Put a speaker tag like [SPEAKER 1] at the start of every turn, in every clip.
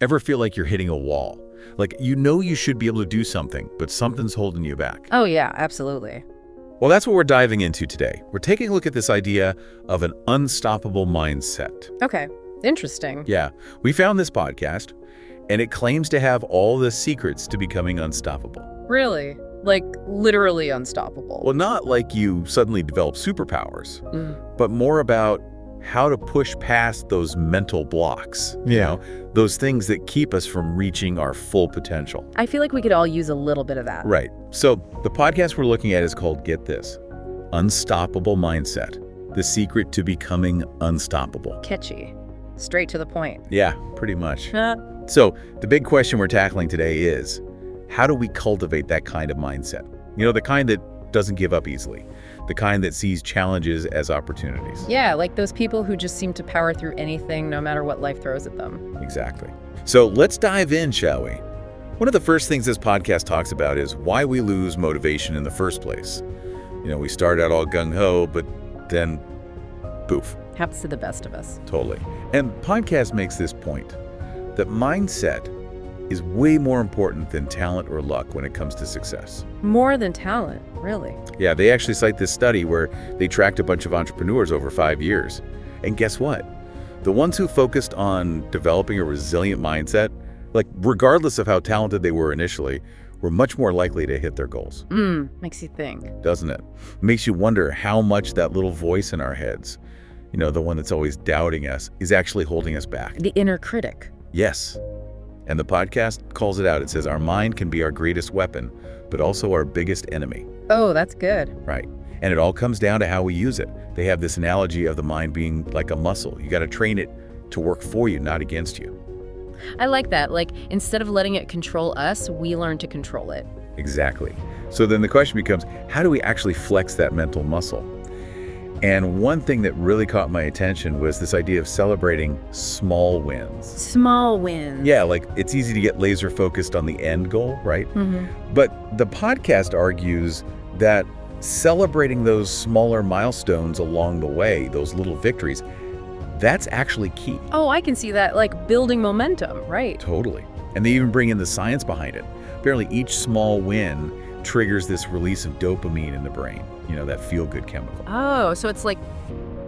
[SPEAKER 1] Ever feel like you're hitting a wall? Like you should be able to do something, but something's holding you back.
[SPEAKER 2] Oh, yeah, absolutely.
[SPEAKER 1] Well, that's what we're diving into today. We're taking a look at this idea of an unstoppable mindset.
[SPEAKER 2] Okay, interesting.
[SPEAKER 1] Yeah, we found this podcast, and it claims to have all the secrets to becoming unstoppable.
[SPEAKER 2] Really? Like, literally unstoppable.
[SPEAKER 1] Well, not like you suddenly develop superpowers, but more about how to push past those mental blocks, those things that keep us from reaching our full potential.
[SPEAKER 2] I feel like we could all use a little bit of that.
[SPEAKER 1] Right. So the podcast we're looking at is called, get this, Unstoppable Mindset, the secret to becoming unstoppable.
[SPEAKER 2] Catchy. Straight to the point.
[SPEAKER 1] Yeah, pretty much. So the big question we're tackling today is, how do we cultivate that kind of mindset? The kind that doesn't give up easily, the kind that sees challenges as opportunities.
[SPEAKER 2] Yeah, like those people who just seem to power through anything no matter what life throws at them.
[SPEAKER 1] Exactly. So let's dive in, shall we? One of the first things this podcast talks about is why we lose motivation in the first place. We start out all gung-ho, but then poof.
[SPEAKER 2] Happens to the best of us.
[SPEAKER 1] Totally. And podcast makes this point, that mindset is way more important than talent or luck when it comes to success.
[SPEAKER 2] More than talent, really.
[SPEAKER 1] Yeah, they actually cite this study where they tracked a bunch of entrepreneurs over 5 years. And guess what? The ones who focused on developing a resilient mindset, like regardless of how talented they were initially, were much more likely to hit their goals.
[SPEAKER 2] Makes you think.
[SPEAKER 1] Doesn't it? Makes you wonder how much that little voice in our heads, the one that's always doubting us, is actually holding us back.
[SPEAKER 2] The inner critic.
[SPEAKER 1] Yes. And the podcast calls it out. It says our mind can be our greatest weapon, but also our biggest enemy.
[SPEAKER 2] Oh, that's good.
[SPEAKER 1] Right. And it all comes down to how we use it. They have this analogy of the mind being like a muscle. You got to train it to work for you, not against you.
[SPEAKER 2] I like that. Like, instead of letting it control us, we learn to control it.
[SPEAKER 1] Exactly. So then the question becomes, how do we actually flex that mental muscle? And one thing that really caught my attention was this idea of celebrating small wins.
[SPEAKER 2] Small wins.
[SPEAKER 1] Yeah, like it's easy to get laser focused on the end goal, right? But the podcast argues that celebrating those smaller milestones along the way, those little victories, that's actually key.
[SPEAKER 2] Oh, I can see that, like building momentum, right?
[SPEAKER 1] Totally. And they even bring in the science behind it. Apparently each small win triggers this release of dopamine in the brain, that feel-good chemical.
[SPEAKER 2] Oh, so it's like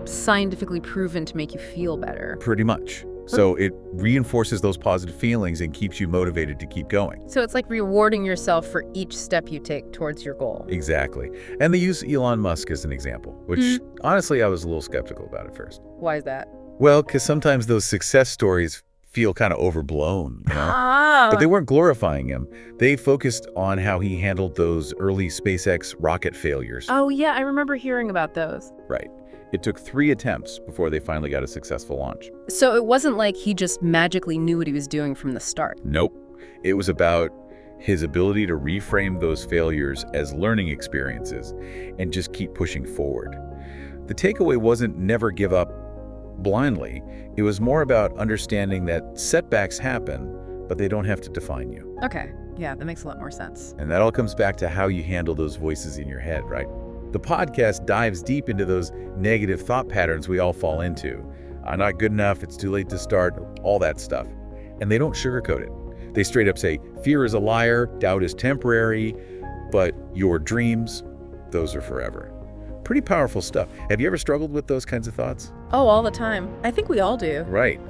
[SPEAKER 2] scientifically proven to make you feel better.
[SPEAKER 1] Pretty much. So it reinforces those positive feelings and keeps you motivated to keep going.
[SPEAKER 2] So it's like rewarding yourself for each step you take towards your goal.
[SPEAKER 1] Exactly. And they use Elon Musk as an example, which honestly I was a little skeptical about at first.
[SPEAKER 2] Why is that?
[SPEAKER 1] Well, because sometimes those success stories feel kind of overblown, But they weren't glorifying him. They focused on how he handled those early SpaceX rocket failures.
[SPEAKER 2] Oh, yeah, I remember hearing about those.
[SPEAKER 1] Right. It took 3 attempts before they finally got a successful launch.
[SPEAKER 2] So it wasn't like he just magically knew what he was doing from the start.
[SPEAKER 1] Nope. It was about his ability to reframe those failures as learning experiences and just keep pushing forward. The takeaway wasn't never give up blindly. It was more about understanding that setbacks happen, but they don't have to define you.
[SPEAKER 2] Okay, yeah, that makes a lot more sense.
[SPEAKER 1] And that all comes back to how you handle those voices in your head, right? The podcast dives deep into those negative thought patterns we all fall into. I'm not good enough, it's too late to start, all that stuff. And they don't sugarcoat it. They straight up say, fear is a liar, doubt is temporary, but your dreams, those are forever. Pretty powerful stuff. Have you ever struggled with those kinds of thoughts?
[SPEAKER 2] Oh, all the time. I think we all do.
[SPEAKER 1] Right.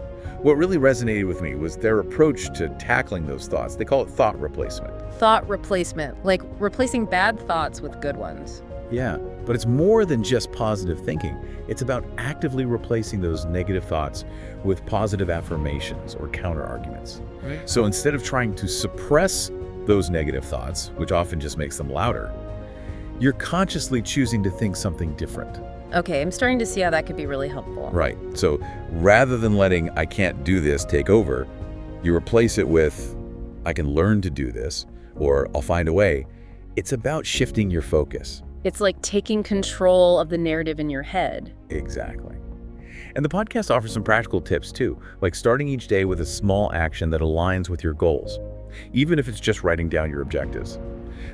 [SPEAKER 1] What really resonated with me was their approach to tackling those thoughts. They call it thought replacement.
[SPEAKER 2] Thought replacement, like replacing bad thoughts with good ones.
[SPEAKER 1] Yeah, but it's more than just positive thinking. It's about actively replacing those negative thoughts with positive affirmations or counter-arguments.
[SPEAKER 2] Right.
[SPEAKER 1] So instead of trying to suppress those negative thoughts, which often just makes them louder, you're consciously choosing to think something different.
[SPEAKER 2] Okay, I'm starting to see how that could be really helpful.
[SPEAKER 1] Right. So rather than letting "I can't do this" take over, you replace it with "I can learn to do this," or "I'll find a way." It's about shifting your focus.
[SPEAKER 2] It's like taking control of the narrative in your head.
[SPEAKER 1] Exactly. And the podcast offers some practical tips too, like starting each day with a small action that aligns with your goals, even if it's just writing down your objectives.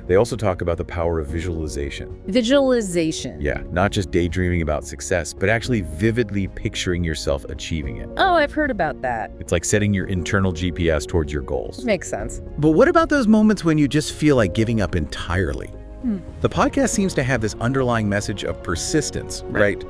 [SPEAKER 1] They also talk about the power of visualization.
[SPEAKER 2] Visualization.
[SPEAKER 1] Yeah, not just daydreaming about success, but actually vividly picturing yourself achieving it.
[SPEAKER 2] Oh, I've heard about that.
[SPEAKER 1] It's like setting your internal GPS towards your goals.
[SPEAKER 2] Makes sense.
[SPEAKER 1] But what about those moments when you just feel like giving up entirely? The podcast seems to have this underlying message of persistence, right?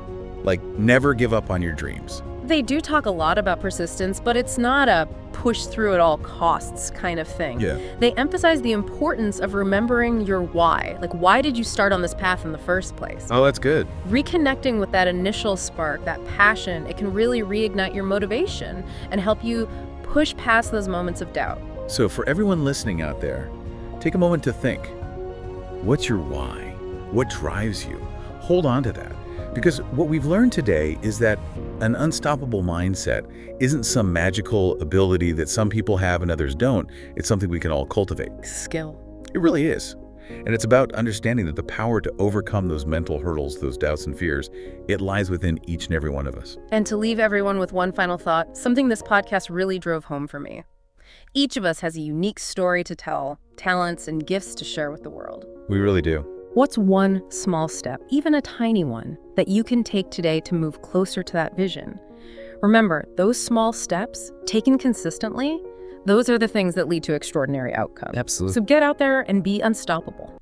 [SPEAKER 1] Like, never give up on your dreams.
[SPEAKER 2] They do talk a lot about persistence, but it's not a push through at all costs kind of thing.
[SPEAKER 1] Yeah.
[SPEAKER 2] They emphasize the importance of remembering your why. Like, why did you start on this path in the first place?
[SPEAKER 1] Oh, that's good.
[SPEAKER 2] Reconnecting with that initial spark, that passion, it can really reignite your motivation and help you push past those moments of doubt.
[SPEAKER 1] So for everyone listening out there, take a moment to think. What's your why? What drives you? Hold on to that. Because what we've learned today is that an unstoppable mindset isn't some magical ability that some people have and others don't. It's something we can all cultivate.
[SPEAKER 2] Skill.
[SPEAKER 1] It really is. And it's about understanding that the power to overcome those mental hurdles, those doubts and fears, it lies within each and every one of us.
[SPEAKER 2] And to leave everyone with one final thought, something this podcast really drove home for me. Each of us has a unique story to tell, talents and gifts to share with the world.
[SPEAKER 1] We really do.
[SPEAKER 2] What's one small step, even a tiny one, that you can take today to move closer to that vision? Remember, those small steps, taken consistently, those are the things that lead to extraordinary outcomes.
[SPEAKER 3] Absolutely.
[SPEAKER 2] So get out there and be unstoppable.